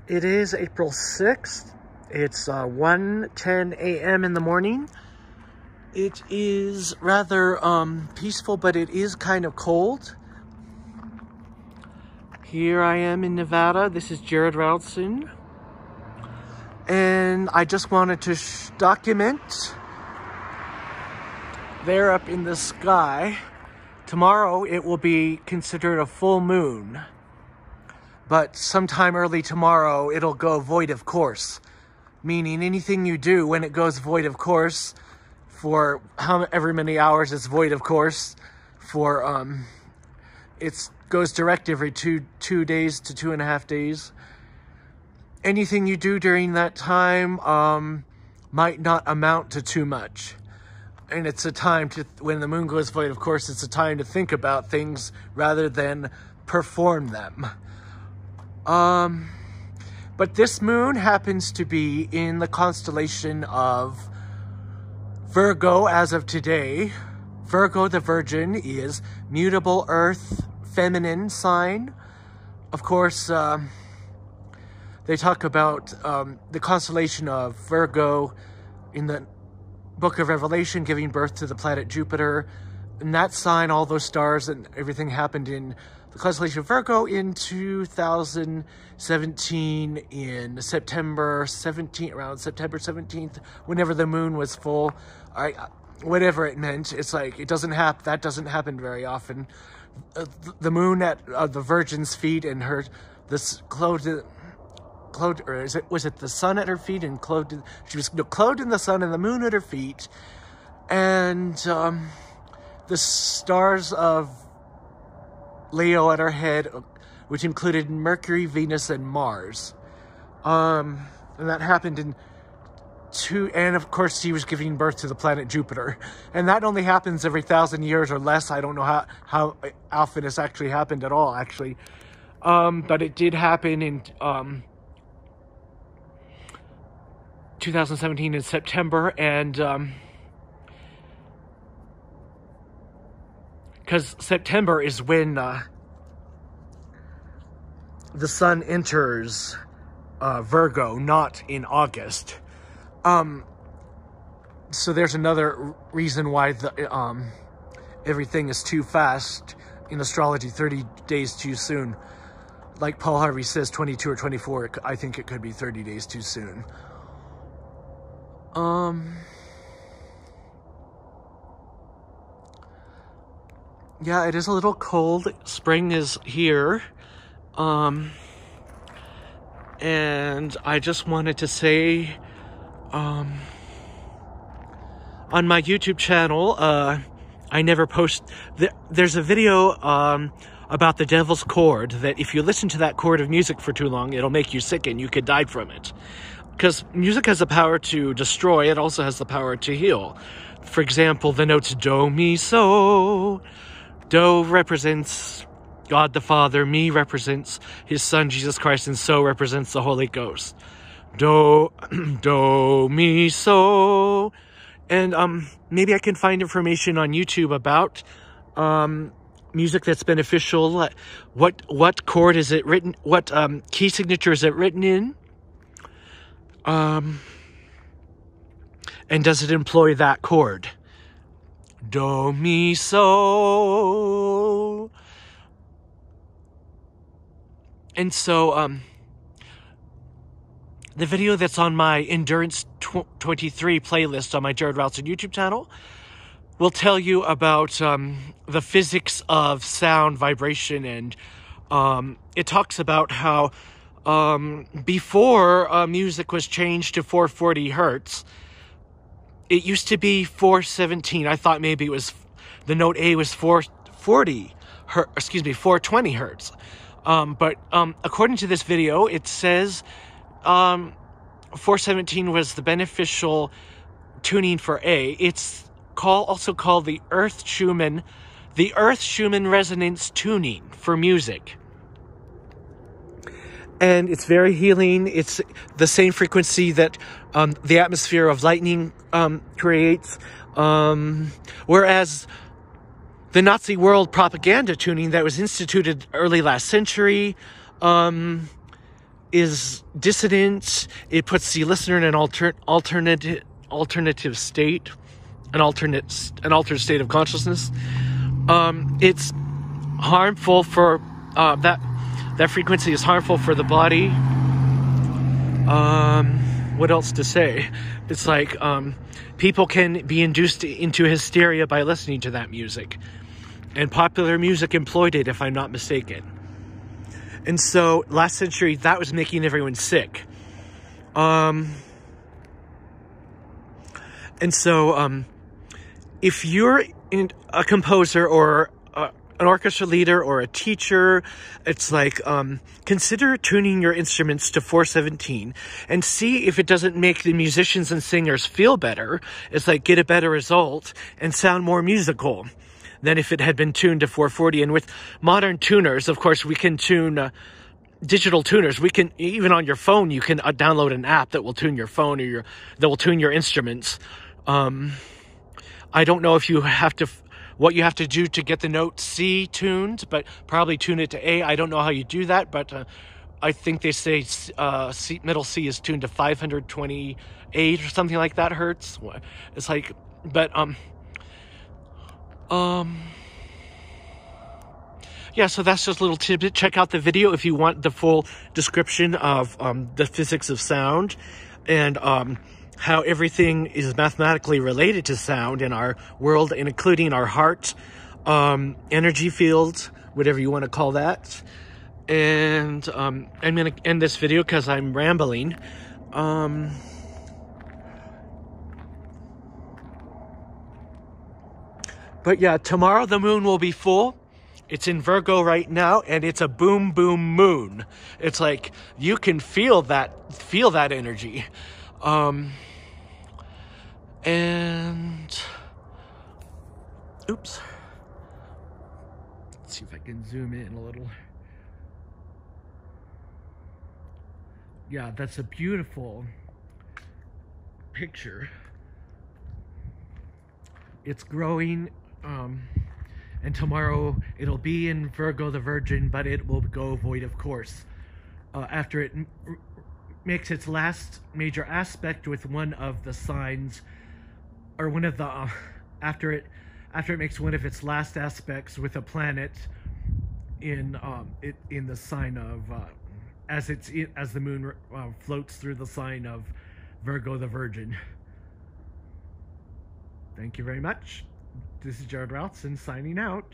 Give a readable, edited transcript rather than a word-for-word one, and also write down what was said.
It is April 6th. It's 1:10 a.m. in the morning. It is rather peaceful, but it is kind of cold. Here I am in Nevada. This is Jared Routson. And I just wanted to document there up in the sky. Tomorrow it will be considered a full moon. But sometime early tomorrow, it'll go void of course. Meaning anything you do when it goes void of course, for however many hours it's void of course, for it goes direct every two days to 2.5 days. Anything you do during that time might not amount to too much. And it's a time to, when the moon goes void of course, it's a time to think about things rather than perform them. But this moon happens to be in the constellation of Virgo as of today. Virgo the Virgin is mutable earth, feminine sign. Of course, they talk about the constellation of Virgo in the book of Revelation, giving birth to the planet Jupiter. In that sign, all those stars and everything happened in the constellation of Virgo in 2017, in September 17th, around September 17th, whenever the moon was full. Whatever it meant, it's like, it doesn't happen, that doesn't happen very often. The moon at the Virgin's feet and her, this clothed, or was it the sun at her feet and clothed, she was clothed in the sun and the moon at her feet. And the stars of Leo at her head, which included Mercury, Venus, and Mars. And that happened in and of course she was giving birth to the planet Jupiter. And that only happens every 1,000 years or less. I don't know how often it's actually happened at all, actually. But it did happen in 2017 in September, and because September is when the sun enters Virgo, not in August. So there's another reason why the everything is too fast in astrology, 30 days too soon. Like Paul Harvey says, 22 or 24, I think it could be 30 days too soon. Yeah, it is a little cold. Spring is here. And I just wanted to say, on my YouTube channel, I never post, there's a video, about the devil's chord, that if you listen to that chord of music for too long, it'll make you sick and you could die from it. Because music has the power to destroy, it also has the power to heal. For example, the notes do, mi, so. Do represents God the Father, mi represents his Son, Jesus Christ, and so represents the Holy Ghost. Do, mi, so. And maybe I can find information on YouTube about music that's beneficial. What chord is it written? What key signature is it written in? And does it employ that chord? Do, mi, so. And so, the video that's on my Endurance 23 playlist on my Jared Routson YouTube channel will tell you about the physics of sound, vibration, and it talks about how before music was changed to 440 hertz, it used to be 417. I thought maybe it was, the note A was 420 hertz. But according to this video, it says 417 was the beneficial tuning for A. It's also called the Earth Schumann resonance tuning for music. And it's very healing. It's the same frequency that the atmosphere of lightning creates. Whereas the Nazi world propaganda tuning that was instituted early last century is dissonant. It puts the listener in an alternative state, an altered state of consciousness. It's harmful for that frequency is harmful for the body. What else to say? It's like people can be induced into hysteria by listening to that music, and popular music employed it, if I'm not mistaken. And so last century, that was making everyone sick. And so if you're a composer or an orchestra leader or a teacher, it's like consider tuning your instruments to 417 and see if it doesn't make the musicians and singers feel better. It's like get a better result and sound more musical than if it had been tuned to 440. And with modern tuners, of course, we can tune digital tuners. We can, even on your phone, you can download an app that will tune your phone or that will tune your instruments. I don't know if you have to, what you have to do to get the note C tuned, but probably tune it to A. I don't know how you do that, but I think they say middle C is tuned to 528 or something like that hertz. It's like, but yeah, so that's just a little tidbit. Check out the video if you want the full description of the physics of sound and how everything is mathematically related to sound in our world, and including our heart, energy field, whatever you want to call that. And I'm going to end this video because I'm rambling. But yeah, tomorrow the moon will be full. It's in Virgo right now, and it's a boom, boom moon. It's like you can feel that energy. And oops. Let's see if I can zoom in a little. Yeah, that's a beautiful picture. It's growing. And tomorrow it'll be in Virgo the Virgin, but it will go void of course after it makes its last major aspect with one of the signs, or one of the after it makes one of its last aspects with a planet in the sign of as the moon floats through the sign of Virgo the Virgin. Thank you very much. This is Jared Routson signing out.